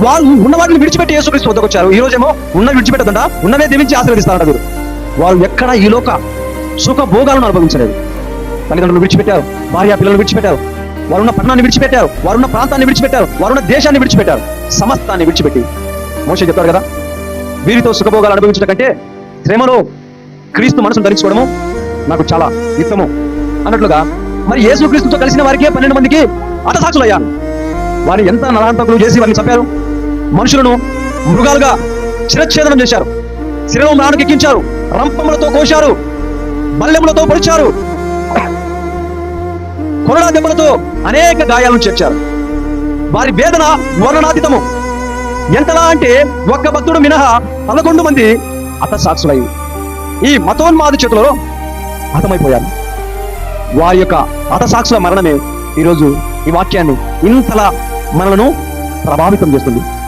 వాళ్ళు ఉన్న వాటిని విడిచిపెట్టి యేసుక్రీస్తు వద్దకు వచ్చారు. ఈ రోజేమో ఉన్నవి విడిచిపెట్టదంట, ఉన్నవే దీవించి ఆశీర్వదిస్తారంట. వీరు వాళ్ళు ఎక్కడ ఈ లోక సుఖ భోగాలను అనుభవించలేదు. తల్లిదండ్రులు విడిచిపెట్టారు, భార్య పిల్లలు విడిచిపెట్టారు, వారున్న పట్టణాన్ని విడిచిపెట్టారు, వారున్న ప్రాంతాన్ని విడిచిపెట్టారు, వారున్న దేశాన్ని విడిచిపెట్టారు, సమస్తాన్ని విడిచిపెట్టి మోషే చెప్పారు కదా, వీరితో సుఖభోగాలు అనుభవించడం కంటే శ్రమలో క్రీస్తు మనసును ధరించుకోవడము నాకు చాలా ఇష్టము అన్నట్లుగా మరి యేసుక్రీస్తుతో కలిసిన వారికి 12 మందికి హతసాక్షులు అయ్యారు. వారిని ఎంత నరహంతకులు చేసి వారిని చంపారు. మనుషులను మృగాలుగా శిరచ్ఛేదనం చేశారు, శిరలో నాలుకెక్కించారు, రంపములతో కోశారు, బల్లెములతో పొడిచారు, కొరడా దెబ్బలతో అనేక గాయాలను చేర్చారు. వారి వేదన వర్ణనాతీతము. ఎంతలా అంటే ఒక్క భక్తుడు మినహా 11 మంది హతసాక్షులై ఈ మతోన్మాద చేతిలో హతమైపోయారు. వారి యొక్క హతసాక్షుల మరణమే ఈరోజు ఈ వాక్యాన్ని ఇంతలా మనలను ప్రభావితం చేస్తుంది.